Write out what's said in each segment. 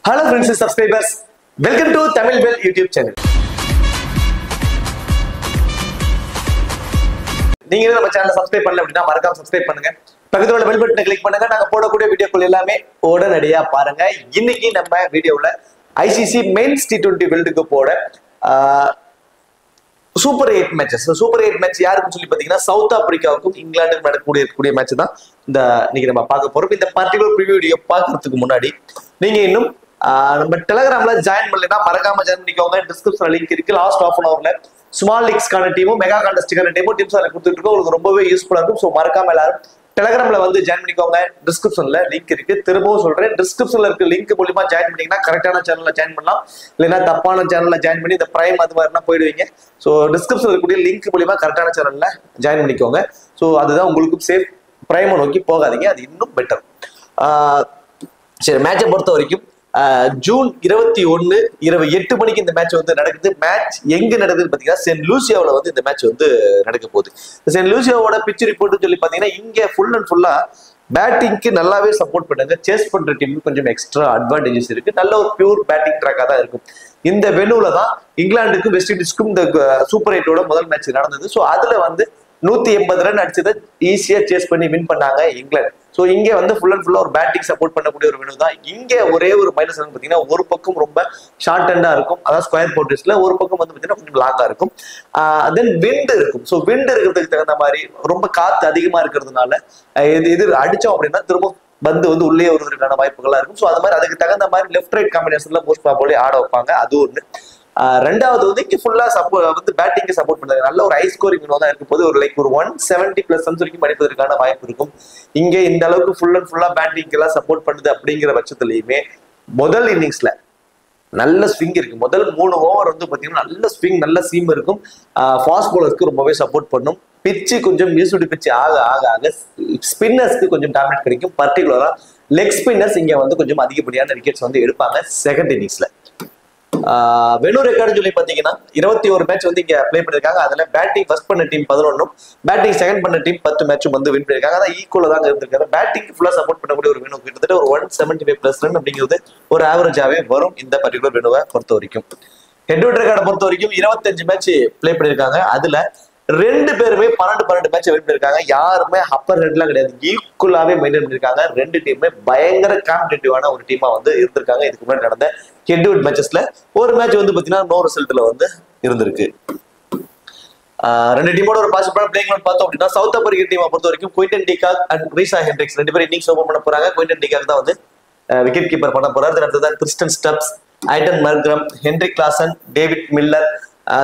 Hello friends and subscribers, welcome to Tamil Bell YouTube channel. நீங்க நம்ம சேனலை subscribe பண்ணல அப்படின்னா மறக்காம சப்ஸ்கிரைப் பண்ணுங்க. பக்கத்துல உள்ள பெல் பட்டனை கிளிக் பண்ணுங்க. நாங்க போடக்கூடிய வீடியோக்கள் எல்லாமே உடனடியா பாருங்க. இன்னைக்கு நம்ம வீடியோல ICC மென்ஸ் T20 வேர்ல்ட் கப்போட சூப்பர் 8 மேட்சஸ். சூப்பர் 8 மேட்ச் யாருன்னு சொல்லி பாத்தீங்கன்னா சவுத் ஆப்பிரிக்காவுக்கும் இங்கிலாந்துக்கும் நடக்கக்கூடிய மேட்ச் தான் இந்த இன்னைக்கு நம்ம பார்க்க போறோம். இந்த பர்டிகுலர் ப்ரிவியூ வீடியோ பார்க்கறதுக்கு முன்னாடி நீங்க இன்னும் நம்ம டெலிகிராம்ல ஜாயின் பண்ணலைன்னா மறக்காம ஜாயின் பண்ணிக்கோங்க. டிஸ்கிரிப்ஷன்ல லிங்க் இருக்கு. லாஸ்ட் ஆஃப் அன் ஹவர்ல ஸ்மால் லீக்ஸ்க்கான டீமும் மெகா கான்டெஸ்டுக்கான டீமும் டீம்ஸ் கொடுத்துட்டு இருக்கோம். உங்களுக்கு ரொம்பவே யூஸ்ஃபுல்லா இருக்கும். ஸோ மறக்காம எல்லாரும் டெலிகிராம்ல வந்து ஜாயின் பண்ணிக்கோங்க. டிஸ்கிரிப்ஷன்ல லிங்க் இருக்கு. திரும்பவும் சொல்றேன், டிஸ்கிரிப்ஷன்ல இருக்க லிங்க் மூலியமா ஜாயின் பண்ணீங்கன்னா கரெக்டான சேனல்ல ஜாயின் பண்ணலாம். இல்லைன்னா தப்பான சேனல்ல ஜாயின் பண்ணி இந்த பிரைம் அது மாதிரினா போயிடுவீங்க. ஸோ டிஸ்கிரிப்ஷன்ல இருக்கக்கூடிய லிங்க் மூலியமா கரெக்டான சேனல்ல ஜாயின் பண்ணிக்கோங்க. ஸோ அதுதான் உங்களுக்கும் சேஃப். பிரைமை நோக்கி போகாதீங்க, அது இன்னும் பெட்டர். சரி, மேட்சை பொறுத்த வரைக்கும் ஜூன் 21 இரவு 8 மணிக்கு இந்த மேட்ச் வந்து நடக்குது. மேட்ச் எங்க நடக்குதுன்னு பாத்தீங்கன்னா சென்ட் லூசியாவில் வந்து இந்த மேட்ச் வந்து நடக்க போகுது. சென்ட் லூசியாவோட பிச் ரிப்போர்ட் சொல்லி பாத்தீங்கன்னா இங்க ஃபுல் அண்ட் ஃபுல்லா பேட்டிங்க்கு நல்லாவே சப்போர்ட் பண்ணுங்க. சேஸ் பண்ற டீமுக்கு கொஞ்சம் எக்ஸ்ட்ரா அட்வான்டேஜஸ் இருக்கு. நல்ல ஒரு பியூர் பேட்டிங் ட்ராக்கா தான் இருக்கும். இந்த வெனுல தான் இங்கிலாந்துக்கும் வெஸ்ட் இண்டீஸ்க்கும் இந்த சூப்பர் 8ஓட முதல் மேட்ச் நடந்தது. ஸோ அதுல வந்து 180 ரன் அடிச்சதை ஈஸியா சேஸ் பண்ணி வின் பண்ணாங்க இங்கிலாந்து. ஸோ இங்க வந்து ஃபுல் அண்ட் ஃபுல்லா ஒரு பேட்டிங் சப்போர்ட் பண்ணக்கூடிய ஒரு வெனு தான். இங்க ஒரே ஒரு மைனஸ் வந்து பாத்தீங்கன்னா ஒரு பக்கம் ரொம்ப ஷார்ட் ஹேண்டா இருக்கும், அதாவது ஸ்கொயர் பவுண்டரிஸ்ல. ஒரு பக்கம் வந்து பாத்தீங்கன்னா கொஞ்சம் லாங்கா இருக்கும். தென் விண்ட் இருக்கும். ஸோ விண்ட் இருக்கிறதுக்கு தகுந்த மாதிரி ரொம்ப காத்து அதிகமா இருக்கிறதுனால இது அடிச்சோம் அப்படின்னா திரும்ப பந்து வந்து உள்ளே வருவதற்கான வாய்ப்புகளா இருக்கும். ஸோ அது மாதிரி அதுக்கு தகுந்த மாதிரி லெஃப்ட் ரைட் காம்பினேஷன்ல மோஸ்ட் ப்ராபபிலி ஆட வைப்பாங்க. அது ஒண்ணு. ரெண்டாவது வந்து இங்க ஃபுல்லா வந்து பேட்டிங்க்கு சப்போர்ட் பண்றாங்க. நல்ல ஒரு ஹை ஸ்கோரிங் தான் இருக்கும் போது ஒரு 170+ ரன்ஸ் வரைக்கும் அடிப்பதற்கான வாய்ப்பு இருக்கும். இங்க இந்த அளவுக்கு ஃபுல் அண்ட் ஃபுல்லா பேட்டிங்க்கு எல்லாம் சப்போர்ட் பண்ணுது அப்படிங்கிற பட்சத்துலயுமே முதல் இன்னிங்ஸ்ல நல்ல ஸ்விங் இருக்கு. முதல் 3 ஓவர் வந்து பாத்தீங்கன்னா நல்ல ஸ்விங், நல்ல சீம் இருக்கும். ஃபாஸ்ட் பவுலர்ஸ்க்கு ரொம்பவே சப்போர்ட் பண்ணும். பிச்சு கொஞ்சம் மியூசிடி பிச்சு ஆக ஆக ஆக ஸ்பின்னர்ஸ்க்கு கொஞ்சம் டாமினேட் கிடைக்கும். பர்டிகுலரா லெக் ஸ்பின்னர்ஸ் இங்க வந்து கொஞ்சம் அதிகப்படியான விக்கெட்ஸ் வந்து எடுப்பாங்க செகண்ட் இன்னிங்ஸ்ல. வெனு ரெக்கார்டு சொல்லி பாத்தீங்கன்னா 21 மேட்ச் வந்து இங்க பிளே பண்ணிருக்காங்க. அதுல பேட்டிங் ஃபர்ஸ்ட் பண்ண டீம் 11, பேட்டிங் செகண்ட் பண்ண டீம் 10 மேட்சும் வந்து வின் பண்ணிருக்காங்க. அதான் ஈக்குவலா தான் இருந்திருக்காங்க. பேட்டிங் ஃபுல்லா சப்போர்ட் பண்ணக்கூடிய ஒரு வெனு கிட்டத்தட்ட ஒரு 175+ ரன் அப்படிங்கிறது ஒரு ஆவரேஜாவே வரும் இந்த பர்டிகுலர் வெனுவை பொறுத்த வரைக்கும். ஹெட்வர்ட் ரெக்கார்டை பொறுத்த வரைக்கும் 25 மேட்ச் பிளே பண்ணிருக்காங்க. அதுல 2 பேருமே 12 மேட்ச் வின் பண்ணிருக்காங்க. யாருமே அப்பர் ஹெட்லாம் கிடையாது, ஈக்குவலாவே மெயின்டைன் பண்ணிருக்காங்க. 2 டீமுமே பயங்கர காம்படிட்டிவான ஒரு டீமா வந்து இருந்திருக்காங்க. இதுக்கு முன்னாடி நடந்த ஹெட்வர்ட் மேட்சஸ்ல ஒரு மேட்ச் வந்து பாத்தீங்கன்னா நோ ரிசல்ட்ல வந்து இருந்திருக்கு. 2 டீமோட ஒரு பாசிபிளான பிளேயிங் பார்த்தோம் அப்படின்னா சவுத் ஆப்பிரிக்கா டீமை பொறுத்த வரைக்கும் குயின்டன் டிகாக் அண்ட் ரீசா ஹெண்ட்ரிக்ஸ் 2 பேரும் இன்னிங்ஸ் ஓபன் பண்ண போறாங்க. குயின்டன் டிகாக் தான் வந்து விக்கெட் கீப்பர் பண்ண போறாரு. அடுத்ததான் Tristan Stubbs, Aiden Markram, Heinrich Klaasen, David Miller,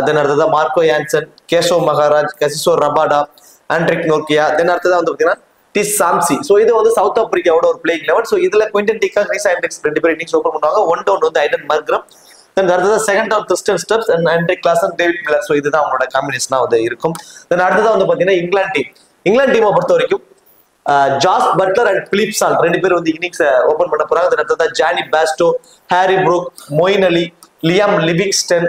then அடுத்ததா Marco Jansen, Keshav Maharaj, Kagiso Rabada, Anrich நோக்கியா, தென் அடுத்ததா வந்து பாத்தீங்கன்னா டிஸ் சாம்சி. ஸோ இது வந்து சவுத் ஆப்பிரிக்காவோட ஒரு பிளேயிங் லெவல். ஸோ இதுல குயின்டன் டிகாக், ரீசா ஹெண்ட்ரிக்ஸ் 2 பேரும் இன்னிங்ஸ் ஓபன் பண்ணுவாங்க. 1 டவுன் வந்து ஐடன் மர்க்ரம், தென் அடுத்ததா second down Kristen Stubbs and Heinrich Klaasen, David Miller. So இதுதான் அவங்களோட காம்பினேஷனா வந்து இருக்கும். தென் அடுத்ததா வந்து பாத்தீங்கன்னா இங்கிலாந்து டீமை பொறுத்த வரைக்கும் ஜாஸ் பட்லர் அண்ட் பிலிப் சால் 2 பேர் வந்து இன்னிங்ஸ் ஓபன் பண்ண போறாங்க. தென் அடுத்ததா Jonny Bairstow, Harry Brook, Moeen Ali, Liam Livingstone,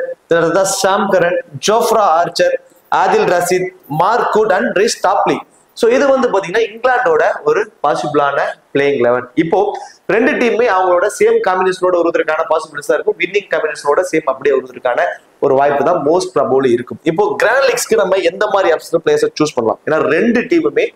Sam Curran, Jofra Archer, Adil Rashid, Mark Wood and Reece Topley. So இது வந்து பாத்தீங்கன்னா இங்கிலாண்டோட ஒரு பாசிபிளான பிளேயிங் லெவன். இப்போ 2 டீமுமே அவங்களோட சேம் காம்பினேஷனோட வருவதற்கான பாசிபிலிட்டிஸா இருக்கும். வின்னிங் காம்பினேஷனோட சேம் அப்படியே வருவதற்கான ஒரு வாய்ப்பு தான் மோஸ்ட் ப்ராபபிலி இருக்கும். இப்போ கிராண்ட் லீக்ஸ்க்கு நம்ம எந்த மாதிரி ஆப்ஷன் பிளேயர்ஸை சூஸ் பண்ணலாம்? ஏன்னா 2 டீமுமே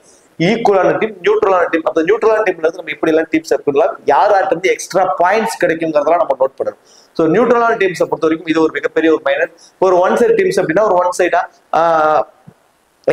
ஈக்குவலான டீம், நியூட்ரலான டீம். அந்த நியூட்ரலான டீம்ல இருந்து நம்ம எப்படி எல்லாம் டீம்ஸ் எடுக்கலாம், யாராட்ட இருந்து எக்ஸ்ட்ரா பாயிண்ட்ஸ் கிடைக்குங்கிறதெல்லாம் நம்ம நோட் பண்ணணும். ஸோ நியூட்ரலான டீம்ஸை பொறுத்த வரைக்கும் இது ஒரு மிகப்பெரிய ஒரு மைனஸ். ஒரு ஒன் சைட் டீம்ஸ் அப்படின்னா ஒரு ஒன் சைடா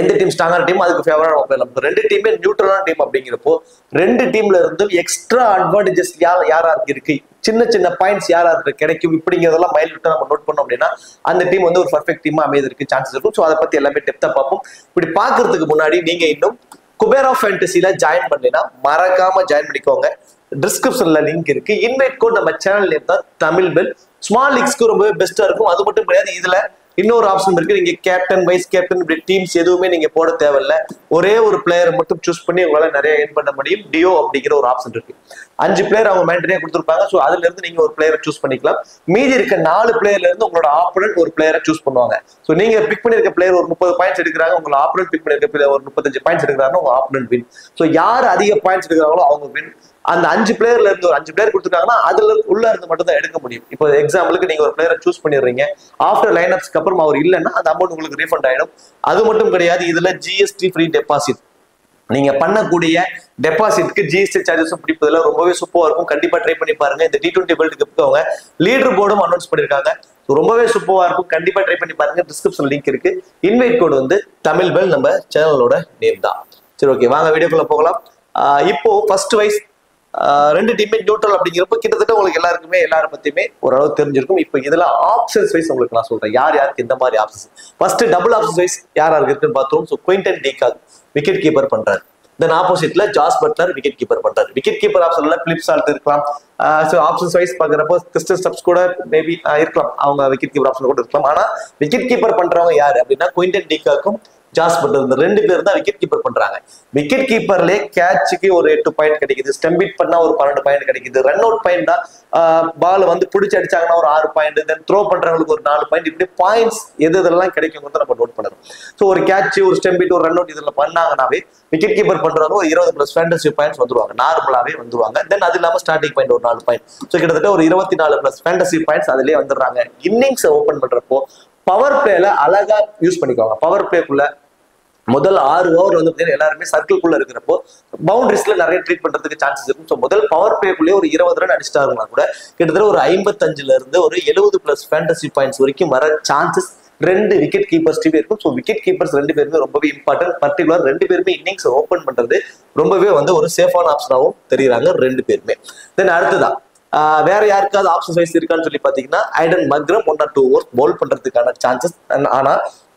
எந்த டீம் ஸ்ட்ராங்கான டீம் அதுக்கு ஃபேவரா போயிடலாம். 2 டீமே நியூட்ரலான டீம் அப்படிங்கிறப்போ 2 டீம்ல இருந்து எக்ஸ்ட்ரா அட்வான்டேஜஸ் யாராருக்கு இருக்கு, சின்ன சின்ன பாயிண்ட்ஸ் யாராருக்கு கிடைக்கும், இப்படிங்கிறதெல்லாம் மைல் விட்டு நம்ம நோட் பண்ணோம் அப்படின்னா அந்த டீம் வந்து ஒரு பர்ஃபெக்ட் டீமா அமையறதுக்கு சான்சஸ் இருக்கும். ஸோ அதை பத்தி எல்லாமே டெப்தா பார்ப்போம். இப்படி பாக்குறதுக்கு முன்னாடி நீங்க இன்னும் குபேரா ஃபேண்டசில ஜாயின் பண்ணீங்கன்னா மறக்காம ஜாயின் பண்ணிக்கோங்க. டிஸ்கிரிப்ஷன்ல லிங்க் இருக்கு. இன்வைட் கோட் நம்ம சேனல் நேம் தான் தமிழ் பெல். ஸ்மால் லீக்ஸ்க்கு ரொம்பவே பெஸ்டா இருக்கும். அது மட்டும் கிடையாது, இதுல இன்னொரு ஆப்ஷன் இருக்கு. நீங்க கேப்டன், வைஸ் கேப்டன், இப்படி டீம்ஸ் எதுவுமே நீங்க போட தேவையில்ல. ஒரே ஒரு பிளேயரை மட்டும் சூஸ் பண்ணி உங்களால நிறைய ஏர்ன் பண்ண முடியும். டியோ அப்படிங்கிற ஒரு ஆப்ஷன் இருக்கு. 5 பிளேயர் அவங்க மெயின்டனே கொடுத்துருப்பாங்க. ஸோ அதுல இருந்து நீங்க ஒரு பிளேயரை சூஸ் பண்ணிக்கலாம். மீதி இருக்க 4 பிளேயர்ல இருந்து உங்களோட ஆப்போனன்ட் ஒரு பிளேயரை சூஸ் பண்ணுவாங்க. ஸோ நீங்க பிக் பண்ணிருக்க பிளேயர் ஒரு 30 பாயிண்ட்ஸ் எடுக்கிறாங்க, உங்க ஆப்போனன்ட் பிக் பண்ணிருக்க பிளேயர் ஒரு 35 பாயிண்ட்ஸ் எடுக்கிறாருன்னா உங்க ஆப்போனன்ட் வின். ஸோ யார் அதிக பாயிண்ட்ஸ் எடுக்கிறாங்களோ அவங்க வின். அந்த 5 பிளேயர்ல இருந்து ஒரு 5 பிளேயர் கொடுத்துருக்காங்கன்னா அதுல உள்ள இருந்து மட்டும் தான் எடுக்க முடியும். இப்போ எக்ஸாம்பிளுக்கு நீங்க ஒரு பிளேயரை சூஸ் பண்ணிடுறீங்க, ஆஃப்டர் லைன் அப்ஸ்க்கு அப்புறம் அவர் இல்லைன்னா அந்த அமௌண்ட் உங்களுக்கு ரீஃபண்ட் ஆயிடும். அது மட்டும் கிடையாது, இதுல ஜிஎஸ்டி ஃப்ரீ டெபாசிட், நீங்க பண்ணக்கூடிய டெபாசிட்க்கு ஜிஎஸ்டி சார்ஜஸும் பிடிப்பதில் ரொம்பவே சூப்பரா இருக்கும். கண்டிப்பா ட்ரை பண்ணி பாருங்க. இந்த T20 வேர்ல்டு கப்புக்கு அவங்க லீடர் போர்டும் அனௌன்ஸ் பண்ணிருக்காங்க. ரொம்பவே சூப்பரா இருக்கும். கண்டிப்பா ட்ரை பண்ணி பாருங்க. டிஸ்கிரிப்ஷன் லிங்க் இருக்கு. இன்வைட் கோட் வந்து தமிழ் பெல் நம்ம சேனலோட நேம் தான். சரி, ஓகே, வாங்க வீடியோக்குள்ள போகலாம். இப்போ ஃபர்ஸ்ட் வைஸ் ரெண்டு டீமே நியூட்ரல் அப்படிங்கிறப்ப கிட்டத்தட்ட உங்களுக்கு எல்லாருக்குமே எல்லார பத்தியுமே ஓரளவு தெரிஞ்சிருக்கும். இப்போ இதுல ஆப்ஷன்ஸ் வைஸ் உங்களுக்கு நான் சொல்றேன் யார் யாருக்கு இந்த மாதிரி options. First double options wise யார் யாருக்கு இருக்குன்னு பார்த்தோம். So Quinton de Kock wicket keeper பண்றாரு. தென் ஆப்போசிட்ல ஜாஸ் பட்லர் விக்கெட் கீப்பர் பண்றாரு. விக்கெட் கீப்பர் ஆப்ஷன்ல பிலிப் சால்ட் இருக்கலாம். ஸோ ஆப்ஷன்ஸ் வைஸ் பாக்குறப்போ கிறிஸ்டன் ஸ்டப்ஸ் கூட மேபி இருக்கலாம், அவங்க விக்கெட் கீப்பர் ஆப்ஷன் கூட இருக்கலாம். ஆனா விக்கெட் கீப்பர் பண்றவங்க யாரு அப்படின்னா குயின்டன் டி காக்கும் ஜாஸ் பட்லர், இந்த 2 பேர் தான் விக்கெட் கீப்பர் பண்றாங்க. விக்கெட் கீப்பர்லயே கேட்சுக்கு ஒரு 8 பாயிண்ட் கிடைக்குது, ஸ்டம்பிட் பண்ணா ஒரு 12 பாயிண்ட் கிடைக்குது, ரன் அவுட் பாயிண்ட் பால் வந்து பிடிச்சி அடிச்சாங்கன்னா ஒரு 6 பாயிண்ட், தென் த்ரோ பண்றவங்களுக்கு ஒரு 4 பாயிண்ட், இப்படி பாயிண்ட்ஸ் எதெல்லாம் கிடைக்கும் நம்ம நோட் பண்ணணும். ஸோ ஒரு கேட்ச், ஒரு ஸ்டம்பிட், ஒரு ரன் அவுட் இதெல்லாம் பண்ணாங்கன்னாவே விக்கெட் கீப்பர் பண்றவங்க ஒரு 20+ ஃபேண்டசி பாயிண்ட்ஸ் வந்துருவாங்க, நார்மலாவே வந்துருவாங்க. தென் அது இல்லாம ஸ்டார்டிங் பாயிண்ட் ஒரு 4 பாயிண்ட். ஸோ கிட்டத்தட்ட ஒரு 24+ ஃபேண்டசி பாயிண்ட்ஸ் அதுலயே வந்துடுறாங்க. இன்னிங்ஸ் ஓபன் பண்றப்போ பவர் பிளேல அழகா யூஸ் பண்ணிக்குவாங்க. பவர் பிளேக்குள்ள முதல் 6 ஓவர் வந்து எல்லாருமே சர்க்கிள்குள்ள இருக்கிறப்போ பவுண்டரிஸ்ல நிறைய ட்ரீட் பண்றதுக்கு சான்சஸ் இருக்கும். ஸோ முதல் பவர் பிளேக்குள்ளே ஒரு 20 ரன் அடிச்சிட்டாருன்னா கூட கிட்டத்தட்ட ஒரு 55ல இருந்து ஒரு 70+ ஃபேண்டசி பாயிண்ட்ஸ் வரைக்கும் வர சான்சஸ் 2 விக்கெட் கீப்பர்ஸ் இருக்கும். ஸோ விக்கெட் கீப்பர்ஸ் 2 பேருமே ரொம்பவே இம்பார்ட்டன்ட். பர்டிகுலர் 2 பேருமே இன்னிங்ஸ் ஓபன் பண்றது ரொம்பவே வந்து ஒரு சேஃபான ஆப்ஷனாகவும் தெரியுறாங்க 2 பேருமே. தென் அடுத்ததான் வேற யாருக்காவது ஆப்ஷன் வைஸ் இருக்கான்னு சொல்லி பாத்தீங்கன்னா ஐடன் மக்ரம் 1 or 2 ஓவர்ஸ் பவுல் பண்றதுக்கான சான்சஸ். ஆனா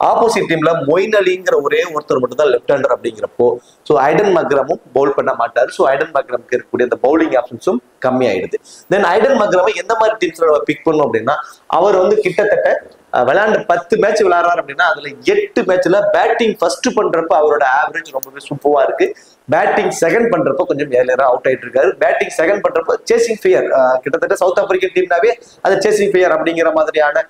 ஆப்போசிட் டீம்ல மொயின் அலிங்கிற ஒரே ஒருத்தர் மட்டும் தான் லெஃப்ட் ஹேண்டர் அப்படிங்கிறப்போ ஸோ ஐடன் மக்ரமும் பவுல் பண்ண மாட்டாரு. ஸோ ஐடன் மக்ரமுக்கு இருக்கக்கூடிய அந்த பவுலிங் ஆப்ஷன்ஸும் கம்மி ஆயிடுது. தென் ஐடன் மக்ரமை எந்த மாதிரி டீம்ஸ்ல பிக் பண்ணணும் அப்படின்னா அவர் வந்து கிட்டத்தட்ட விளையாண்டு 10 மேட்ச் விளையாடுறாரு அப்படின்னா அதுல 8 மேட்ச்ல பேட்டிங் ஃபர்ஸ்ட் பண்றப்ப அவரோட ஆவரேஜ் ரொம்பவே சூப்பரா இருக்கு. பேட்டிங் செகண்ட் பண்றப்ப கொஞ்சம் ஏர்லியரா அவுட் ஆயிட்டு இருக்காரு. பேட்டிங் செகண்ட் பண்றப்ப சேசிங் ஃபியர், கிட்டத்தட்ட சவுத் ஆப்பிரிக்கன் டீம்னாவே அது சேசிங் ஃபியர் அப்படிங்கிற மாதிரியான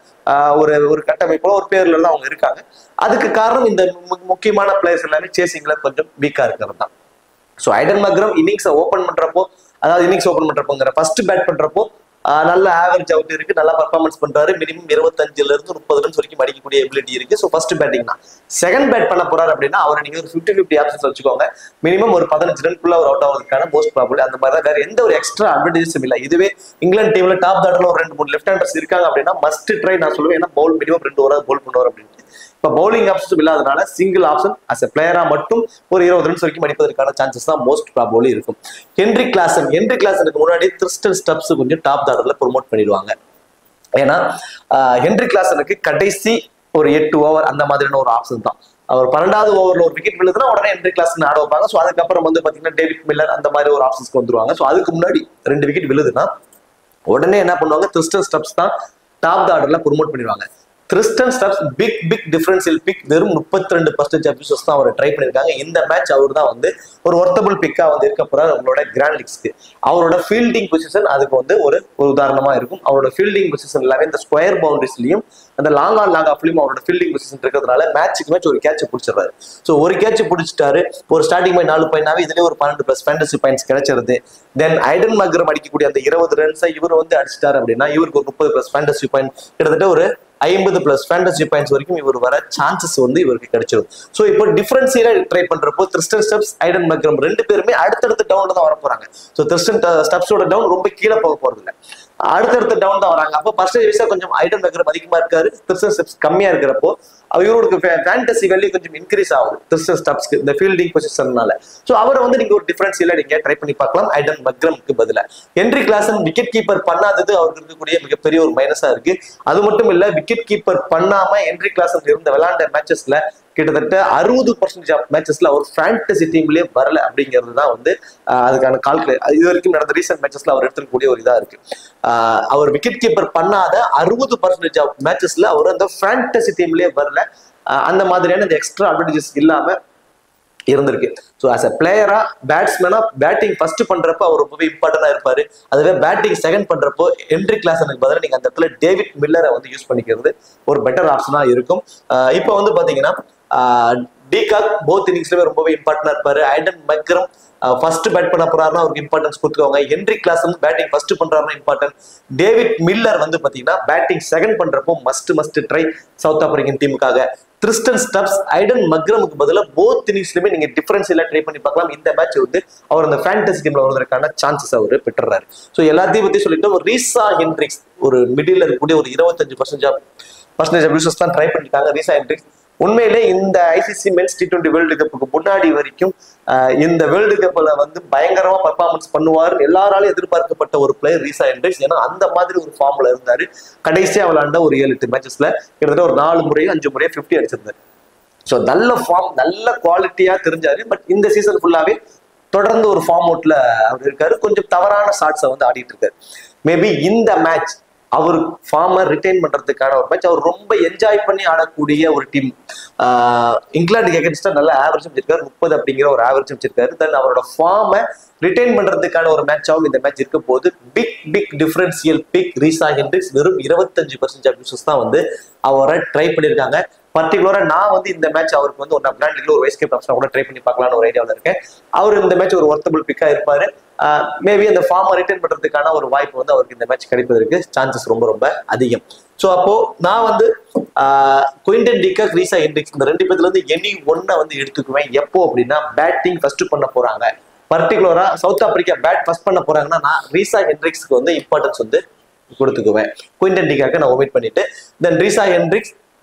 ஒரு கட்டமைப்புல ஒரு பேர்ல எல்லாம் அவங்க இருக்காங்க. அதுக்கு காரணம் இந்த முக்கியமான பிளேயர்ஸ் எல்லாமே சேசிங்ல கொஞ்சம் வீக்கா இருக்கிறது தான். ஸோ ஐடன் மக்ரம் இன்னிங்ஸ் ஓபன் பண்றப்போ, அதாவது இன்னிங்ஸ் ஓபன் பண்றப்போங்கிற ஃபர்ஸ்ட் பேட் பண்றப்போ நல்ல ஆவரேஜ் அவுட் இருக்கு, நல்லா பர்ஃபார்மன்ஸ் பண்றாரு. மினிமம் 25ல இருந்து 30 ரன்ஸ் வரைக்கும் அடிக்கக்கூடிய எபிலிட்டி இருக்கு. ஸோ ஃபர்ஸ்ட் பேட்டிங் தான். செகண்ட் பேட் பண்ண போறாரு அப்படின்னா அவரை நீங்க ஒரு 50-50 ஆப்ஷன்ஸ் வச்சுக்கோங்க. மினிமம் ஒரு 15 ரன்குள்ள ஒரு அவுட் ஆகிறதுக்கான மோஸ்ட் ப்ராபபிள் அந்த மாதிரி தான். வேற எந்த ஒரு எக்ஸ்ட்ரா அட்வான்டேஜஸும் இல்லை. இதுவே இங்கிலாந்து டீம்ல டாப் தாட்ல ஒரு 2-3 லெஃப்ட் ஹேண்டர்ஸ் இருக்காங்க அப்படின்னா மஸ்ட் ட்ரை நான் சொல்லுவேன். ஏன்னா பவுல் மினிமம் 2 ஓவர் பவுல் பண்ணுவார் அப்படின்ட்டு. இப்போ பவுலிங் ஆப்ஷன்ஸ் இல்லாதனால சிங்கிள் ஆப்ஷன் அஸ் எ பிளேயரா மட்டும் ஒரு 20 ரன்ஸ் வரைக்கும் அடிப்பதற்கான சான்சஸ் தான் மோஸ்ட் ப்ராபபிளி இருக்கும். ஹென்ரி கிளாசனுக்கு முன்னாடி கிறிஸ்டன் ஸ்டப்ஸ் கொஞ்சம் டாப் ஆர்டர்ல ப்ரொமோட் பண்ணிடுவாங்க. ஏன்னா ஹென்ரி கிளாசனுக்கு கடைசி ஒரு 8 ஓவர் அந்த மாதிரியான ஒரு ஆப்ஷன் தான். அவர் 12வது ஓவர்ல ஒரு விக்கெட் விழுதுன்னா உடனே ஹென்ரி கிளாசன் ஆட வைப்பாங்க. ஸோ அதுக்கப்புறம் வந்து பாத்தீங்கன்னா டேவிட் மில்லர் அந்த மாதிரி ஒரு ஆப்ஷன்ஸ்க்கு வந்துருவாங்க. ஸோ அதுக்கு முன்னாடி 2 விக்கெட் விழுதுன்னா உடனே என்ன பண்ணுவாங்க, கிறிஸ்டன் ஸ்டப்ஸ் தான் டாப் ஆர்டர்ல ப்ரொமோட் பண்ணிடுவாங்க. Kristen Stubbs pick differential pick வெறும் 32% அபியூசஸ் தான் அவர் ட்ரை பண்ணிருக்காங்க. இந்த மேட்ச் அவர் தான் வந்து ஒரு ஒர்த்தபிள் பிக்கா வந்து இருக்க போறாரு உங்களோட கிராண்ட் லீக்ஸ்க்கு. அவரோட ஃபீல்டிங் பொசிஷன் அதுக்கு வந்து ஒரு உதாரணமா இருக்கும். அவரோட ஃபீல்டிங் பொசிஷன் எல்லாமே இந்த ஸ்கொயர் பவுண்டரிஸ்லயும் அந்த லாங் ஆஃப்லயும் அவரோட ஃபீல்டிங் பொசிஷன் இருக்கிறதுனால மேட்சுக்கு மேட்ச் ஒரு கேட்ச் பிடிச்சிடுறாரு. ஸோ ஒரு கேட்ச் பிடிச்சிட்டாரு, ஒரு ஸ்டார்டிங் பாயிண்ட் 4 பாயிண்ட்னாவே இதுலேயே ஒரு 12+ ஃபேண்டசி பாயிண்ட்ஸ் கிடைச்சிருது. தென் ஐடன் மக்ரம் அடிக்கக்கூடிய அந்த 20 ரன்ஸை இவர் வந்து அடிச்சிட்டாரு அப்படின்னா இவருக்கு ஒரு 30+ ஃபேண்டசி பாயிண்ட், கிட்டத்தட்ட ஒரு 50+ ஃபேண்டசி பாயிண்ட்ஸ் வரைக்கும் இவர் வர சான்சஸ் வந்து இவருக்கு கிடைச்சிடும். ஸோ இப்போ டிஃபரன்சியலா ட்ரை பண்றப்போ கிறிஸ்டன் ஸ்டப்ஸ் ஐடன் மக்ரம் 2 பேருமே அடுத்தடுத்த டவுன்ல தான் வர போறாங்க. ஸோ கிறிஸ்டன் ஸ்டப்ஸோட டவுன் ரொம்ப கீழே போக போறது இல்லை, அடுத்தடுத்த டவுன் தான் வராங்க. அப்போ பர்சன்டேஜ் கொஞ்சம் ஐடன் மக்ரம் அதிகமா இருக்காரு, கிறிஸ்டன் ஸ்டப்ஸ் கம்மியா இருக்கிறப்போ இவருக்கு ஃபேண்டசி வேல்யூ கொஞ்சம் இன்க்ரீஸ் ஆகுது கிறிஸ்டன் ஸ்டப்ஸ்க்கு இந்த ஃபீல்டிங் பொசிஷன்னால. ஸோ அவரை வந்து நீங்க ஒரு டிஃபரன்சியலா நீங்க ட்ரை பண்ணி பார்க்கலாம் ஐடன் மக்ரம்க்கு பதிலா. ஹென்ரி கிளாசன் விக்கெட் கீப்பர் பண்ணாதது அவருக்கு இருக்கக்கூடிய மிகப்பெரிய ஒரு மைனஸா இருக்கு. அது மட்டும் இல்ல, விக்கெட் கீப்பர் பண்ணாம ஹென்ரி கிளாசன் இருந்த விளையாண்ட மேட்சஸ்ல கிட்டத்தட்ட 60% ஆஃப் மேட்சஸ்ல அவர் ஃபேண்டசி டீம்லயே வரல அப்படிங்கிறது தான் வந்து அதுக்கான கால்குலேட். இது வரைக்கும் நடந்த ரீசெண்ட் மேட்சஸ்ல அவர் எடுத்துக்கூடிய ஒரு இதா இருக்கு. அவர் விக்கெட் கீப்பர் பண்ணாத 60% ஆஃப் மேட்சஸ்ல அவர் அந்த ஃபேண்டசி டீம்லயே வரல. அந்த மாதிரியான இந்த எக்ஸ்ட்ரா அட்வான்டேஜஸ் இல்லாம இருந்திருக்கு. ஸோ ஆஸ் அ பிளேயரா பேட்ஸ்மேனா பேட்டிங் ஃபர்ஸ்ட் பண்றப்போ அவர் ரொம்பவே இம்பார்ட்டன்டா இருப்பாரு. அதுவே பேட்டிங் செகண்ட் பண்றப்போ ஹென்ரி கிளாசனுக்கு பதிலாக நீங்க அந்த இடத்துல டேவிட் மில்லரை வந்து யூஸ் பண்ணிக்கிறது ஒரு பெட்டர் ஆப்ஷனா இருக்கும். இப்போ வந்து பாத்தீங்கன்னா டிகாக் போத் இன்னிங்ஸ்லயுமே ரொம்பவே இம்பார்ட்டன்டா இருப்பாரு. ஐடன் மெக்ரம் ஃபர்ஸ்ட் பேட் பண்ண போறாருன்னா அவருக்கு இம்பார்ட்டன்ஸ் கொடுத்துருவாங்க. ஹென்ரி கிளாஸ் வந்து பேட்டிங் ஃபர்ஸ்ட் பண்றாருன்னா இம்பார்ட்டன்ட். டேவிட் மில்லர் வந்து பாத்தீங்கன்னா பேட்டிங் செகண்ட் பண்றப்போ மஸ்ட் ட்ரை சவுத் ஆப்பிரிக்கன் டீமுக்காக. கிறிஸ்டன் ஸ்டப்ஸ் ஐடன் மக்ரமுக்கு பதிலாக போத் இன்னிங்ஸ்லயுமே நீங்க டிஃபரன்ஸ் எல்லாம் ட்ரை பண்ணி பார்க்கலாம். இந்த மேட்ச் வந்து அவர் அந்த ஃபேண்டசி டீம்ல வருவதற்கான சான்சஸ் அவர் பெற்றுறாரு. ஸோ எல்லாத்தையும் பத்தி சொல்லிட்டு ரீசா ஹென்ட்ரிக்ஸ் ஒரு மிடில் இருக்கக்கூடிய ஒரு 25% யூசர்ஸ் தான் ட்ரை பண்ணிருக்காங்க. ரீசா ஹென்ட்ரிக்ஸ் உண்மையிலே இந்த ஐசிசி மென்ஸ் T20 வேர்ல்டு கப்புக்கு முன்னாடி வரைக்கும் இந்த வேர்ல்டு கப்ல வந்து பயங்கரமா பர்ஃபார்மன்ஸ் பண்ணுவார் எல்லாராலும் எதிர்பார்க்கப்பட்ட ஒரு பிளேயர் ரீசா ஹென்ட்ரிக்ஸ். ஏன்னா அந்த மாதிரி ஒரு ஃபார்ம்ல இருந்தாரு. கடைசியா விளையாண்ட ஒரு 7-8 மேட்சஸ்ல கிட்டத்தட்ட ஒரு 4 முறையோ 5 முறையோ 50 அடிச்சிருந்தாரு. ஸோ நல்ல ஃபார்ம் நல்ல குவாலிட்டியா தெரிஞ்சாரு. பட் இந்த சீசன் ஃபுல்லாவே தொடர்ந்து ஒரு ஃபார்ம் அவுட்ல அவர் இருக்காரு. கொஞ்சம் தவறான ஷாட்ஸை வந்து ஆடிட்டு இருக்காரு. மேபி இந்த மேட்ச் அவர் ஃபார்மை ரிட்டைன் பண்றதுக்கான ஒரு மேட்ச். அவர் ரொம்ப என்ஜாய் பண்ணி ஆடக்கூடிய ஒரு டீம். இங்கிலாந்துக்கு எகென்ஸ்டா நல்ல ஆவரேஜ் வச்சிருக்காரு. 30 அப்படிங்கிற ஒரு ஆவரேஜ் வச்சிருக்காரு. தென் அவரோட ஃபார்மை ரிட்டைன் பண்றதுக்கான ஒரு மேட்சாகவும் இந்த மேட்ச் இருக்க போது. Pick differential pick Reeza Hendricks. வெறும் 25% யூசர்ஸ் தான் வந்து அவரை ட்ரை பண்ணியிருக்காங்க. பர்டிகுலரா நான் வந்து இந்த மேட்ச் அவருக்கு வந்து ஒன் பிளான்ல ஒரு வைஸ் கேப் ஆப்ஷன் கூட ட்ரை பண்ணி பார்க்கலாம்னு ஒரு ஐடியாவில் இருக்கேன். அவர் இந்த மேட்ச் ஒரு ஒர்த்தபிள் பிக்கா இருப்பாரு. மேபி அந்த ஃபார்மை ரிட்டைன் பண்றதுக்கான ஒரு வாய்ப்பு வந்து அவருக்கு இந்த மேட்ச் கிடைப்பதற்கு சான்சஸ் ரொம்ப அதிகம். ஸோ அப்போ நான் வந்து குயின்டன் டிகாக் ரீசா ஹென்ட்ரிக்ஸ் இந்த 2 பேர்ல இருந்து எனி ஒன்னை வந்து எடுத்துக்குவேன். எப்போ அப்படின்னா பேட்டிங் ஃபர்ஸ்ட் பண்ண போறாங்க. பர்டிகுலரா சவுத் ஆப்பிரிக்கா பேட் ஃபர்ஸ்ட் பண்ண போறாங்கன்னா நான் ரீசா ஹென்ட்ரிக்ஸ்க்கு வந்து இம்பார்ட்டன்ஸ் வந்து கொடுத்துக்குவேன். குயின்டன் டிகாக்கை நான் ஒமிட் பண்ணிட்டு then Reeza Hendricks,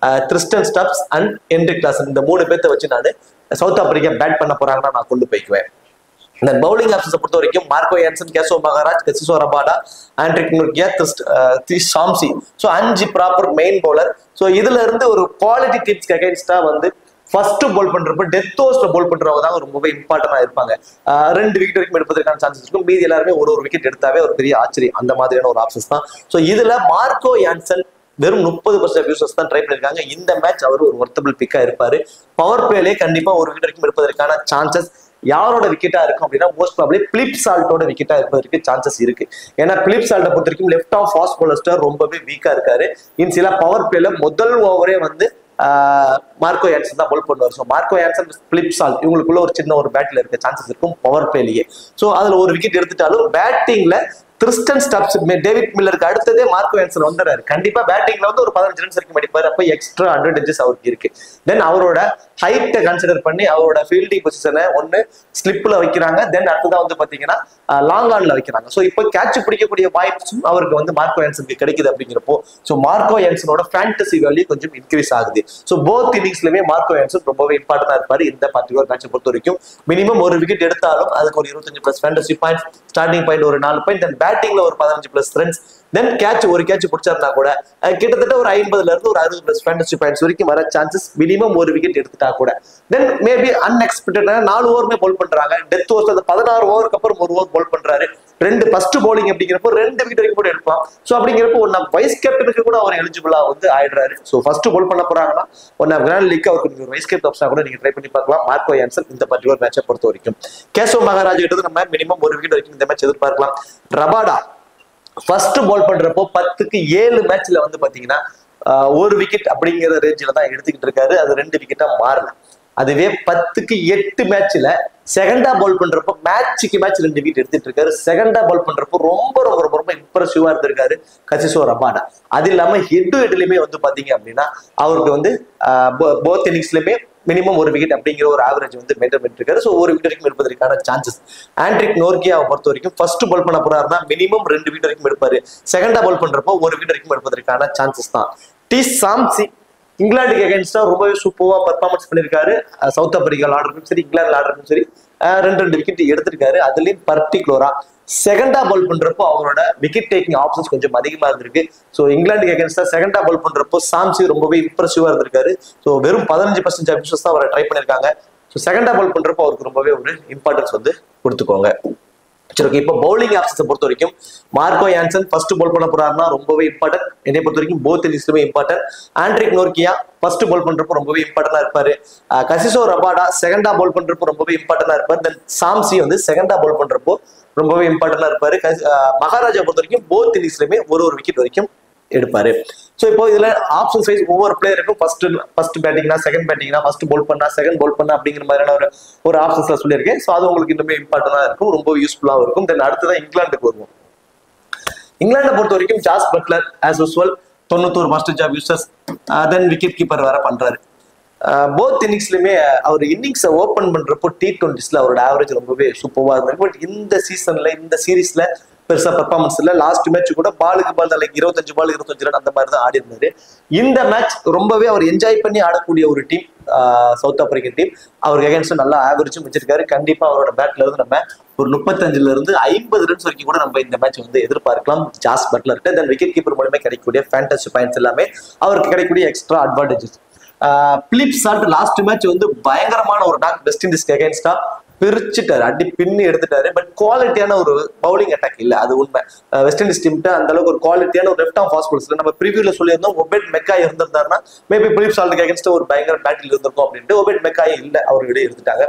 Tristan Stubbs and Heinrich Klaasen இந்த 3 பேர்த்த வச்சு நான் சவுத் ஆப்பிரிக்கா பேட் பண்ண போறாங்கன்னா நான் கொண்டு போய்க்குவேன். இந்த பவுலிங் ஆப்ஷன்ஸை பொறுத்த வரைக்கும் Marco Jansen, Keshav Maharaj, Kagiso Rabada, Anrich Nortje, Shamsi. So 5 proper main bowler. So இதுல இருந்து ஒரு குவாலிட்டி டீம்ஸ்க்கு அகைன்ஸ்டா வந்து ஃபர்ஸ்ட் போல் பண்றப்ப டெத் ஓவர்ஸ்ல போல் பண்றவங்க தான் ரொம்பவே இம்பார்ட்டன்டா இருப்பாங்க. 2 விக்கெட் வரைக்கும் எடுப்பதற்கான சான்சஸ் இருக்கும். மீதி எல்லாருமே ஒரு விக்கெட் எடுத்தாவே ஒரு பெரிய ஆச்சரியம். அந்த மாதிரியான ஒரு ஆப்ஷன்ஸ் தான். ஸோ இதுல மார்க்கோ யான்சன் வெறும் 30% யூசர்ஸ் தான் ட்ரை பண்ணிருக்காங்க. இந்த மேட்ச் அவர் ஒரு ஒர்த்தபிள் பிக்கா இருப்பாரு. பவர் பிளேலே கண்டிப்பா ஒரு விக்கெட் வரைக்கும் எடுப்பதற்கான சான்சஸ் யாரோட விக்கெட்டா இருக்கும் அப்படின்னா மோஸ்ட் ப்ராபப்லி பிலிப் சால்ட்டோட விக்கெட்டா இருப்பதற்கு சான்சஸ் இருக்கு. ஏன்னா பிலிப் சால்ட்டை பொறுத்த வரைக்கும் லெஃப்ட் ஆஃப் ஃபாஸ்ட் பவுலர் ரொம்பவே வீக்கா இருக்காரு. இன் சில பவர் பிளேல முதல் ஓவரே வந்து மார்க்கோ யான்சன் தான் போல் பண்ணுவார். So Marco Jansen, Philip Salt இவங்களுக்குள்ள ஒரு சின்ன ஒரு பேட்டில் இருக்க சான்சஸ் இருக்கும் பவர் பிளேலயே. ஸோ அதுல ஒரு விக்கெட் எடுத்துட்டாலும் பேட்டிங்ல கிறிஸ்டன் ஸ்டப்ஸ், டேவிட் மில்லருக்கு அடுத்ததே மார்க்கோ யான்சன் வந்துறாரு. கண்டிப்பா பேட்டிங்ல வந்து ஒரு 15 ரன்ஸ் வரைக்கும் அடிப்பாரு. அப்ப எக்ஸ்ட்ரா அட்வான்டேஜஸ் அவருக்கு இருக்கு. தென் அவரோட ஹைட்டை கன்சிடர் பண்ணி அவரோட ஃபீல்டிங் பொசிஷனை ஒன்னு ஸ்லிப்ல வைக்கிறாங்க. தென் அடுத்ததான் வந்து பாத்தீங்கன்னா லாங் ஆன்ல வைக்கிறாங்க. ஸோ இப்போ கேட்ச் பிடிக்கக்கூடிய வாய்ப்பும் அவருக்கு வந்து மார்க்கோ யான்சனுக்கு கிடைக்குது. அப்படிங்கிறப்போ ஸோ மார்க்கோ யான்சனோட ஃபேண்டசி வேல்யூ கொஞ்சம் இன்க்ரீஸ் ஆகுது. ஸோ போத் இன்னிங்ஸ்லயுமே மார்க்கோ யான்சன் ரொம்பவே இம்பார்ட்டன்டா இருப்பாரு. இந்த பர்டிகுலர் மேட்சை பொறுத்த வரைக்கும் மினிமம் ஒரு விக்கெட் எடுத்தாலும் அதுக்கு ஒரு 25+ ஃபேண்டசி பாயிண்ட்ஸ், ஸ்டார்டிங் பாயிண்ட் ஒரு 4 பாயிண்ட், தென் பேட்டிங்ல ஒரு 15+ ரன்ஸ், தென் கேட்ச் ஒரு கேட்ச் பிடிச்சாருனா கூட கிட்டத்தட்ட ஒரு 50ல இருந்து ஒரு 60+ ஃபேண்டசி பாயிண்ட்ஸ் வரைக்கும் வர சான்சஸ் மினிமம் ஒரு விக்கெட் எடுத்துட்டா கூட. தென் மேபி அன்எக்ஸ்பெக்டட் 4 ஓவருமே போல் பண்றாங்க. டெத் ஓவர்ஸ் 16 ஓவருக்கு அப்புறம் ஒரு ஓவர் போல் பண்றாரு. 2 ஃபர்ஸ்ட் பவுலிங் அப்படிங்கிறப்போ 2 விக்கெட் வரைக்கும் கூட எடுக்கலாம். ஸோ அப்படிங்கிறப்போ ஒன் வைஸ் கேப்டனுக்கு கூட அவர் எலிஜிபிளா வந்து ஆயிடுறாரு. ஸோ ஃபர்ஸ்ட் போல் பண்ண போறாங்கன்னா ஒன் கிராண்ட் லீக் அவருக்கு ஒரு வைஸ் கேப்டன் ஆப்ஷனா கூட நீங்க ட்ரை பண்ணி பார்க்கலாம். மார்க்கோ யான்சன் இந்த பர்டிகுலர் மேட்சை பொறுத்த வரைக்கும். கேசோ மகாராஜ் கிட்ட நம்ம மினிமம் ஒரு விக்கெட் வரைக்கும் இந்த மேட்ச் எதிர்பார்க்கலாம். ரபாடா ஃபர்ஸ்ட் பால் பண்றப்போ 10க்கு 7 மேட்ச்ல வந்து பாத்தீங்கன்னா ஒரு விக்கெட் அப்படிங்கிற ரேஞ்சில தான் எடுத்துக்கிட்டு இருக்காரு. அது 2 விக்கெட்டா மாறல. அதுவே 10க்கு 8 மேட்ச்ல செகண்டா பால் பண்றப்போ மேட்சுக்கு மேட்ச் 2 விக்கெட் எடுத்துட்டு இருக்காரு. செகண்டா பால் பண்றப்போ ரொம்ப இம்ப்ரெசிவா இருந்திருக்காரு கசிசோ ரபாடா. அது இல்லாம ஹெட்லயுமே வந்து பாத்தீங்க அப்படின்னா அவருக்கு வந்து போத் இன்னிங்ஸ்லயுமே மினிமம் ஒரு விக்கெட் அப்படிங்கிற ஒரு ஆவரேஜ் வந்து மெயின்டைன் பண்ணிட்டு இருக்காரு. ஸோ ஒரு விக்கெட் வரைக்கும் எடுப்பதற்கான சான்சஸ். ஆண்ட்ரிக் நோர்கியாவை பொறுத்த வரைக்கும் ஃபர்ஸ்ட் பால் பண்ண போறாருன்னா மினிமம் 2 விக்கெட் வரைக்கும் எடுப்பாரு. செகண்டா பால் பண்றப்போ ஒரு விக்கெட் வரைக்கும் எடுப்பதற்கான சான்சஸ் தான். சாம்சி இங்கிலாந்துக்கு அகைன்ஸ்டா ரொம்பவே சூப்பரா பர்ஃபார்மன்ஸ் பண்ணிருக்காரு. சவுத் ஆப்பிரிக்கா ஆடுறதும் சரி, இங்கிலாந்து ஆடுறதும் சரி 2 விக்கெட் எடுத்திருக்காரு. அதுலயும் பர்டிகுலரா செகண்டா பால் பண்றப்போ அவரோட விக்கெட் டேக்கிங் ஆப்ஷன்ஸ் கொஞ்சம் அதிகமா இருந்திருக்கு. ஸோ இங்கிலாந்துக்கு அகைன்ஸ்டா செகண்டா பால் பண்றப்போ சாம்சி ரொம்பவே இம்ப்ரெசிவா இருந்திருக்காரு. ஸோ வெறும் 15% அபிஷஸ் தான் அவரை ட்ரை பண்ணிருக்காங்க. ஸோ செகண்டா பால் பண்றப்போ அவருக்கு ரொம்பவே ஒரு இம்பார்ட்டன்ஸ் வந்து கொடுத்துக்கோங்க. சரி, ஓகே. இப்போ பவுலிங் ஆப்ஷன்ஸை பொறுத்த வரைக்கும் மார்க்கோ யான்சன் ஃபர்ஸ்ட் பால் பண்ண போறாருன்னா ரொம்பவே இம்பார்ட்டன்ட். என்னை பொறுத்த வரைக்கும் போத் இன்னிங்ஸ்லுமே important. Anrich Nortje first ball பண்றப்போ ரொம்பவே இம்பார்ட்டன்டா இருப்பாரு. கசிசோ ரபாடா செகண்டா பால் பண்றப்போ ரொம்பவே இம்பார்ட்டன்டா இருப்பாரு. தென் சாம்சி வந்து செகண்டா பால் பண்றப்போ ரொம்பவே இம்பார்ட்டன்டா இருப்பாரு. மகாராஜா பொறுத்த வரைக்கும் போத் இன்னிங்ஸ்லுமே ஒரு விக்கெட் வரைக்கும் எடுப்பாரு. ஸோ இப்போ இதுல ஆப்ஷன் சைஸ் ஒவ்வொரு பிளேயருக்கும் ஃபர்ஸ்ட் பேட்டிங்னா, செகண்ட் பேட்டிங்னா, ஃபர்ஸ்ட் போல் பண்ணா, செகண்ட் போல் பண்ணா அப்படிங்கிற மாதிரியான ஒரு ஆப்ஷன்ஸ்ல சொல்லியிருக்கேன். ஸோ அது உங்களுக்கு இன்னுமே இம்பார்ட்டன்டா இருக்கும், ரொம்ப யூஸ்ஃபுல்லாகவும் இருக்கும். தென் அடுத்ததான் இங்கிலாந்துக்கு வருவோம். இங்கிலாண்டை பொறுத்த வரைக்கும் Jos Buttler as usual 91% of users, then wicket keeper வேற பண்றாரு. போத் இன்னிங்ஸ்லயுமே அவர் இன்னிங்ஸை ஓப்பன் பண்றப்போ T20s அவரோட ஆவரேஜ் ரொம்பவே சூப்பரா இருந்திருக்கு. பட் இந்த சீசன்ல இந்த சீரீஸ்ல பெருசா பெர்ஃபார்மன்ஸ் இல்ல. லாஸ்ட் மேட்ச் கூட பாலுக்கு பால் லைக் 25 பால் 25 ரன் அந்த மாதிரி தான் ஆடி இருந்தாரு. இந்த மேட்ச் ரொம்பவே அவர் என்ஜாய் பண்ணி ஆடக்கூடிய ஒரு டீம் சவுத் ஆப்பிரிக்கன் டீம். அவருக்கு அகேன்ஸ்ட் நல்லா ஆவரேஜும் வச்சிருக்காரு. கண்டிப்பா அவரோட பேட்ல இருந்து நம்ம ஒரு 35 இருந்து 50 ரன்ஸ் வரைக்கும் கூட நம்ம இந்த மேட்ச் வந்து எதிர்பார்க்கலாம் ஜாஸ் பட்லர்கிட்ட. தென் விக்கெட் கீப்பர் மூலமே கிடைக்கக்கூடிய ஃபேண்டசி பாயிண்ட்ஸ் எல்லாமே அவருக்கு கிடைக்கக்கூடிய extra advantages. Phil Salt last match வந்து பயங்கரமான ஒரு நாக் வெஸ்ட் இண்டீஸ்க்கு அகைன்ஸ்டா பிரிச்சுட்டாரு, அடி பின்னி எடுத்துட்டாரு. பட் குவாலிட்டியான ஒரு பவுலிங் அட்டாக் இல்ல, அது உண்மை. வெஸ்ட் இண்டீஸ் டீம் அந்த அளவுக்கு ஒரு குவாலிட்டியான ஒரு லெஃப்ட் ஆர்ம் ஃபாஸ்ட் பால்ஸ்ல நம்ம ப்ரிவியூல சொல்லியிருந்தோம். ஒபேட் மெக்காய் இருந்திருந்தாருன்னா மேபி பிலிப் சால்ட்டுக்கு அகைன்ஸ்ட் ஒரு பயங்கர பேட்டில் இருந்திருக்கும் அப்படின்ட்டு. ஒபேட் மெக்காய் இல்ல, அவர்கிட்ட எடுத்துட்டாங்க.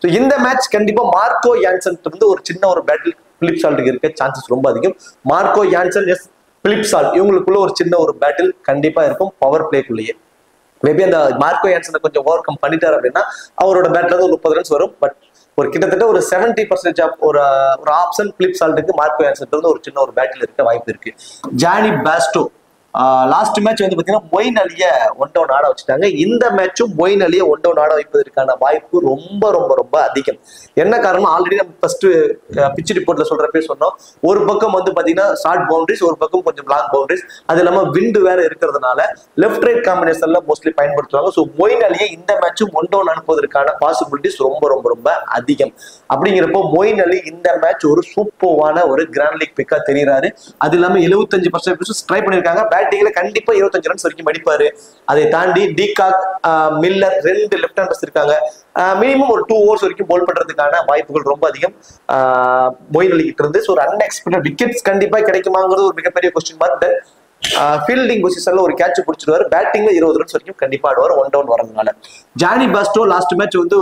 ஸோ இந்த மேட்ச் கண்டிப்பா மார்க்கோ யான்சன் இருந்து ஒரு சின்ன ஒரு பேட்டில் பிலிப் சால்ட்டுக்கு இருக்க சான்சஸ் ரொம்ப அதிகம். மார்க்கோ யான்சன் எஸ் பிலிப் சால்ட் இவங்களுக்குள்ள ஒரு சின்ன ஒரு பேட்டில் கண்டிப்பா இருக்கும் பவர் பிளேக்குள்ளேயே. மேபி அந்த மார்க்கோ யான்சனை கொஞ்சம் ஓவர் கம் பண்ணிட்டாரு அப்படின்னா அவரோட பேட்ல இருந்து ஒரு 30 ரன்ஸ் வரும். பட் ஒரு கிட்டத்தட்ட ஒரு 70% ஆஃப் ஒரு ஆப்ஷன் பிலிப் சால்ட்டுக்கு மார்க்கோ யான்சன் இருந்து ஒரு சின்ன ஒரு பேட்டில் இருக்க வாய்ப்பு இருக்கு. ஜானி பாஸ்டோ லாஸ்ட் மேட்ச் வந்து பாத்தீங்கன்னா மொயின் அலியை ஒன் டவுன் ஆட வச்சுட்டாங்க. இந்த மேட்சும் மொயின் அலியை ஒன் டவுன் ஆட வைப்பதற்கான வாய்ப்பு ரொம்ப ரொம்ப ரொம்ப அதிகம். என்ன காரணம், ஆல்ரெடி நம்ம ஃபர்ஸ்ட் பிச் ரிப்போர்ட்ல சொல்றப்பே சொன்னோம். ஒரு பக்கம் வந்து பாத்தீங்கன்னா ஷார்ட் பவுண்டரிஸ், ஒரு பக்கம் கொஞ்சம் லாங் பவுண்டரிஸ், அது இல்லாம விண்டு வேற இருக்கிறதுனால லெஃப்ட் ரைட் காம்பினேஷன்ல மோஸ்ட்லி பயன்படுத்துவாங்க. ஸோ மொயின் அலியை இந்த மேட்சும் ஒன் டவுன் அனுப்புவதற்கான பாசிபிலிட்டிஸ் ரொம்ப ரொம்ப ரொம்ப அதிகம். அப்படிங்கிறப்போ மொயின் அலி இந்த மேட்ச் ஒரு சூப்பர்வான ஒரு கிராண்ட் லீக் பிக்கா தெரியுறாரு. அது இல்லாம 75% ட்ரை பண்ணிருக்காங்க. பேட்டிங்ல கண்டிப்பா 25 ரன்ஸ் வரைக்கும் அடிப்பாரு. அதை தாண்டி டிகாக், மில்லர் 2 லெஃப்ட் ஹேண்டர்ஸ் இருக்காங்க. மினிமம் ஒரு 2 ஓவர்ஸ் வரைக்கும் போல் பண்றதுக்கான வாய்ப்புகள் ரொம்ப அதிகம் மொயின் அலி கிட்ட இருந்து. ஒரு அன்எக்ஸ்பெக்டட் விக்கெட்ஸ் கண்டிப்பா கிடைக்குமாங்கிறது ஒரு மிகப்பெரிய கொஸ்டின் மார்க். ஃபீல்டிங் பொசிஷன்ல ஒரு கேட்ச் பிடிச்சிடுவாரு. பேட்டிங்ல 20 ரன்ஸ் வரைக்கும் கண்டிப்பா ஆடுவார் ஒன் டவுன் வரதுனால. ஜானி பாஸ்டோ லாஸ்ட் மேட்ச் வந்து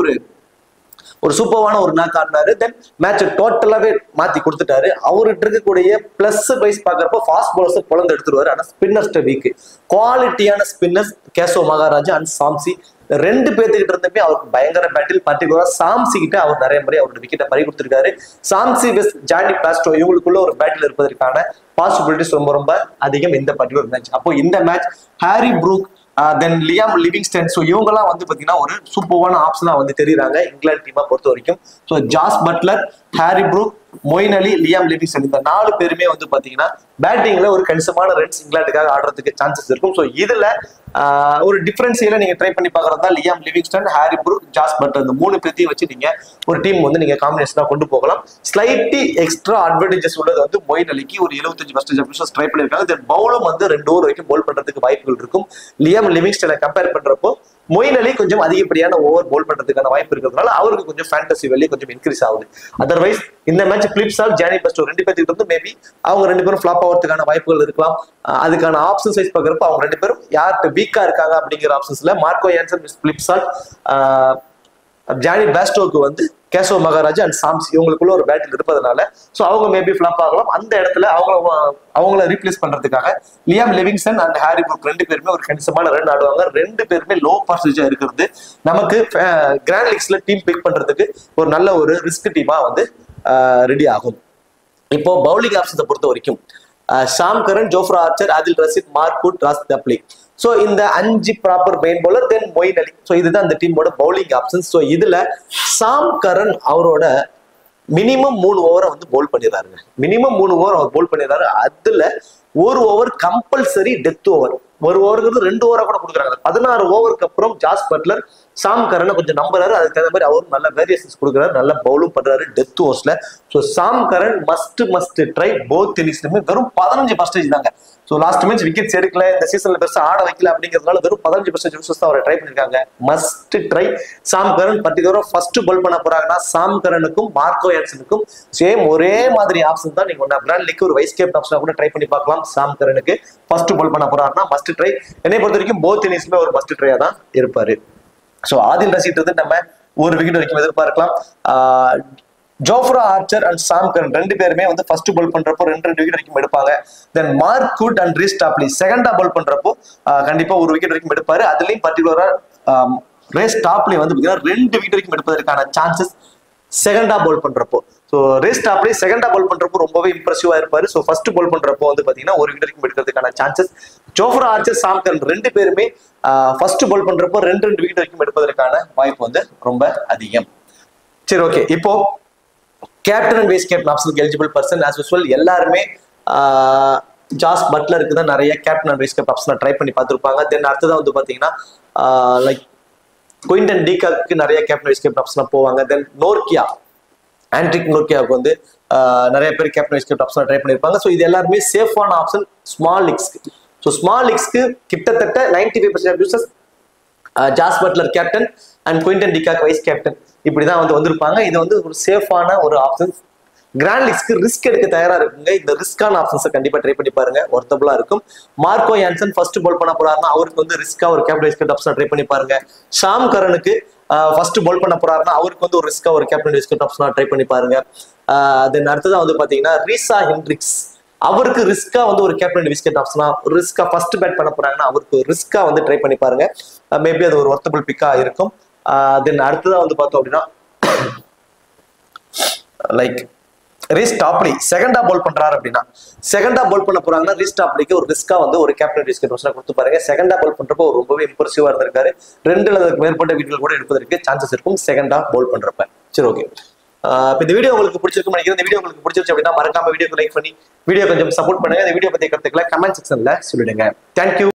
ஒரு சூப்பரான ஒரு நாக் ஆடினாரு. தென் மேட்ச் டோட்டலாவே மாத்தி கொடுத்துட்டாரு. அவர்கிட்ட இருக்கக்கூடிய பிளஸ் வைஸ் பாக்குறப்போ ஃபாஸ்ட் பாலர்ஸ் பொழந்து எடுத்துருவாரு. ஆனா ஸ்பின்னர்ஸ் வீக், குவாலிட்டியான ஸ்பின்னர்ஸ் கேசோ மகாராஜா அண்ட் சாம்சி 2 பேர்த்துக்கிட்ட இருந்துமே அவருக்கு பயங்கர பேட்டில். பர்டிகுலரா சாம்சி கிட்ட அவர் நிறைய முறை அவரோட விக்கெட்டை பறி கொடுத்திருக்காரு. சாம்சி வெஸ்ட் ஜானி பாஸ்டோ இவங்களுக்குள்ள ஒரு பேட்டில் இருப்பதற்கான பாசிபிலிட்டிஸ் ரொம்ப ரொம்ப அதிகம் இந்த பர்டிகுலர் மேட்ச். அப்போ இந்த மேட்ச் ஹாரி ப்ரூக், தென் லியாம் லிவிங்ஸ்டன், ஸோ இவங்கெல்லாம் வந்து பார்த்தீங்கன்னா ஒரு சூப்பரான ஆப்ஷனா வந்து தெரியுறாங்க இங்கிலாந்து டீமை பொறுத்த வரைக்கும். So Jos Buttler, Harry Brook, Moeen Ali, Liam Livingstone இந்த 4 பேருமே வந்து பாத்தீங்கன்னா பேட்டிங்ல ஒரு கணிசமான ரன்ஸ் இங்கிலாந்துக்காக ஆடுறதுக்கு சான்சஸ் இருக்கும். ஸோ இதுல ஒரு டிஃபரன்ஸியல நீங்க ட்ரை பண்ணி பாக்குறதா Liam Livingstone, Harry Brook, Jos Buttler இந்த 3 பேர்த்தையும் வச்சு நீங்க ஒரு டீம் வந்து நீங்க காம்பினேஷனா கொண்டு போகலாம். ஸ்லைட்லி எக்ஸ்ட்ரா அட்வான்டேஜஸ் உள்ளது வந்து மொயின் அலிக்கு ஒரு 75% ட்ரை பண்ணிருக்காங்க. தென் பவுலும் வந்து 2 ஓவர் வரைக்கும் பவுல் பண்றதுக்கு வாய்ப்புகள் இருக்கும். லியாம் லிவிங்ஸ்டனை கம்பேர் பண்றப்போ மொயின் அலி கொஞ்சம் அதிகப்படியான ஓவர் போல் பண்றதுக்கான வாய்ப்பு இருக்கிறதுனால அவருக்கு கொஞ்சம் ஃபேண்டசி வேல்யூ கொஞ்சம் இன்க்ரீஸ் ஆகுது. அதர்வைஸ் இந்த match Phil Salt, Jonny Bairstow 2 பேருக்கு வந்து மேபி அவங்க 2 பேரும் ஃபிளாப் ஆகிறதுக்கான வாய்ப்புகள் இருக்கலாம். அதுக்கான ஆப்ஷன் சைஸ் பார்க்குறப்ப அவங்க 2 பேரும் யார்கிட்ட வீக்கா இருக்காங்க அப்படிங்கிற ஆப்ஷன்ஸ்ல Marco Jansen, Philip Salt, Jonny பாஸ்டோக்கு வந்து கேசோ மகாராஜா அண்ட் சாம்சி இவங்களுக்குள்ள ஒரு பேட்டில் இருப்பதனால ஸோ அவங்க மேபி ஃபிளாப் ஆகலாம். அந்த இடத்துல அவங்கள ரீப்ளேஸ் பண்றதுக்காக Liam Livingstone and Harry Brook 2 பேருமே ஒரு கணிசமான ரன் ஆடுவாங்க. 2 பேருமே லோ பர்சன்டேஜா இருக்கிறது நமக்கு கிராண்ட் லீக்ஸ்ல டீம் பிக் பண்றதுக்கு ஒரு நல்ல ஒரு ரிஸ்க் டீமா வந்து ரெடி ஆகும். இப்போ பவுலிங் ஆப்ஷன்ஸை பொறுத்த வரைக்கும் Sam Curran, Jofra Archer, Adil Rashid, Mark Reece Topley, so இந்த 5 proper main bowler, then Moeen Ali. So இதுதான் அந்த டீமோட பவுலிங் ஆப்ஷன்ஸ். ஸோ இதுல ஷாம் கரன் அவரோட மினிமம் 3 ஓவரை வந்து போல் பண்ணிடுறாருங்க. மினிமம் 3 ஓவர் அவர் போல் பண்ணிடுறாரு. அதுல 1 ஓவர் கம்பல்சரி டெத் ஓவர். 1 ஓவருங்கிறது 2 ஓவரா கூட கொடுக்குறாங்க. 16 ஓவருக்கு அப்புறம் ஜாஸ் பட்லர் ஷாம் கரனை கொஞ்சம் நம்புறாரு. அதுக்கு தகுந்த மாதிரி அவரும் நல்ல வேரியேஷன்ஸ் கொடுக்குறாரு, நல்ல பவுலும் பண்றாரு டெத் ஓவர்ஸ்ல. So Sam Curran must try both இன்னிங்ஸ்லுமே. வெறும் 15% தாங்க. ஸோ லாஸ்ட் மேட்ச் விக்கெட்ஸ் எடுக்கல, இந்த சீசன்ல பெருசா ஆட வைக்கல அப்படிங்கிறதுனால வெறும் 15% தான் அவரை ட்ரை பண்ணிருக்காங்க. Must try Sam Curran. பர்டிகுலரா ஃபர்ஸ்ட் பவுல் பண்ண போறாங்கன்னா ஷாம் கரனுக்கும் மார்க்கோ யான்சனுக்கும் சேம் ஒரே மாதிரி ஆப்ஷன் தான். நீங்க கிராண்ட் லீக் ஒரு வைஸ் கேப்டன் ஆப்ஷனா கூட ட்ரை பண்ணி பார்க்கலாம். ஷாம் கரனுக்கு ஃபர்ஸ்ட் பவுல் பண்ண போறாருன்னா மஸ்ட் ட்ரை. என்னை பொறுத்த வரைக்கும் போத் இன்னிங்ஸ்லுமே ஒரு மஸ்ட் ட்ரையா தான் இருப்பாரு. ஸோ ஆதில் ரஷீத் வந்து நம்ம 1 விக்கெட் வரைக்கும் எதிர்பார்க்கலாம். ஜோஃப்ரா ஆர்ச்சர் அண்ட் சாம் கரன் ரெண்டு பேருமே வந்து ஃபர்ஸ்ட் பால் பண்றப்போ ரெண்டு விக்கெட் வரைக்கும் எடுப்பாங்க. Then Mark Wood and Reece Topley செகண்டா பால் பண்றப்போ கண்டிப்பா ஒரு விக்கெட் வரைக்கும் எடுப்பாரு. அதுலயும் பர்டிகுலரா ரேஸ் டாப்லி வந்து பாத்தீங்கன்னா 2 விக்கெட் வரைக்கும் எடுப்பதற்கான சான்சஸ் செகண்டா பால் பண்றப்போ. ஸோ ரேஸ் டாப்லி செகண்டா பால் பண்றப்போ ரொம்பவே இம்ப்ரெசிவா இருப்பாரு. ஸோ ஃபர்ஸ்ட் பால் பண்றப்போ வந்து பாத்தீங்கன்னா ஒரு விக்கெட் வரைக்கும் எடுக்கிறதுக்கான சான்சஸ். ஜோஃப்ரா ஆர்ச்சர் சாம் கரன் ரெண்டு பேருமே ஃபர்ஸ்ட் பால் பண்றப்போ 2 விக்கெட் வரைக்கும் எடுப்பதற்கான வாய்ப்பு வந்து ரொம்ப அதிகம். சரி, ஓகே. இப்போ கேப்டன் அண்ட் வைஸ் கேப்டன் ஆப்ஷனுக்கு எலிஜிபிள் பர்சன் ஆஸ் யூசுவல் எல்லாருமே ஜாஸ் பட்லருக்கு தான் நிறைய கேப்டன் அண்ட் வைஸ் கேப்டன் ஆப்ஷனை ட்ரை பண்ணி பார்த்துருப்பாங்க. தென் அடுத்ததான் வந்து பாத்தீங்கன்னா லைக் குயின்டன் டீகாக்கு நிறைய கேப்டன் வைஸ் கேப்டன் ஆப்ஷனா போவாங்க. தென் நோர்கியா ஆண்ட்ரிக் நோர்கியாவுக்கு வந்து நிறைய பேர் கேப்டன் வைஸ் கேப்டன் ஆப்ஷனா ட்ரை பண்ணியிருப்பாங்க. ஸோ இது எல்லாருமே சேஃபான ஆப்ஷன் ஸ்மால் லீக்ஸ்க்கு. ஸோ ஸ்மால் லீக்ஸ்க்கு கிட்டத்தட்ட 95% users Jos Buttler captain and Quinton de Kock vice captain இப்படிதான் வந்து வந்திருப்பாங்க. இது வந்து ஒரு சேஃபான ஒரு ஆப்ஷன். கிராண்ட் லீக்ஸ்க்கு ரிஸ்க் எடுக்க தயாரா இருக்குங்க. இந்த ரிஸ்கான ஆப்ஷன்ஸை கண்டிப்பா ட்ரை பண்ணி பாருங்க, ஒர்த்தபிளா இருக்கும். மார்க்கோ யான்சன் ஃபர்ஸ்ட் பால் பண்ண போறாருன்னா அவருக்கு வந்து ரிஸ்கா ஒரு கேப்டன் வைஸ் கேப்டன் ஆப்ஷனை ட்ரை பண்ணி பாருங்க. ஷாம் கரனுக்கு ஃபர்ஸ்ட் பால் பண்ண போறாருன்னா அவருக்கு வந்து ஒரு ரிஸ்கா ஒரு கேப்டன் வைஸ் கேப்டன் ஆப்ஷனா ட்ரை பண்ணி பாருங்க. தென் அடுத்ததான் வந்து பாத்தீங்கன்னா ரீசா ஹென்ட்ரிக்ஸ் அவருக்கு ரிஸ்கா வந்து ஒரு கேப்டன் விக்கெட் ஆப்ஷனா ரிஸ்கா ஃபர்ஸ்ட் பேட் பண்ண போறாங்கன்னா அவருக்கு ரிஸ்கா வந்து ட்ரை பண்ணி பாருங்க. மேபி அது ஒரு ஒர்த்தபிள் பிக்கா இருக்கும். தென் அடுத்ததான் வந்து பார்த்தோம் அப்படின்னா லைக் ரீஸ் டாப்லி செகண்டா பால் பண்றாரு அப்படின்னா செகண்டா பால் பண்ண போறாங்கன்னா ரீஸ் டாப்லிக்கு ஒரு ரிஸ்கா வந்து ஒரு கேப்டன் விக்கெட் ஆப்ஷனா கொடுத்து பாருங்க. செகண்டா பால் பண்றப்போ ரொம்பவே இம்ப்ரெசிவா இருந்திருக்காரு. 2 அல்லது மேற்பட்ட விக்கெட் கூட எடுப்பதற்கு சான்சஸ் இருக்கும் செகண்டா பால் பண்றப்ப. சரி, ஓகே. இந்த வீடியோ உங்களுக்கு பிடிச்சிருக்கும் நினைக்கிறேன். இந்த வீடியோ உங்களுக்கு பிடிச்சிருச்சு அப்படின்னா மறக்காம வீடியோக்கு லைக் பண்ணி வீடியோ கொஞ்சம் சப்போர்ட் பண்ணுங்க. இந்த வீடியோ பத்தி கருத்துக்களை கமெண்ட் செக்ஷன்ல சொல்லிடுங்க. தேங்க்யூ.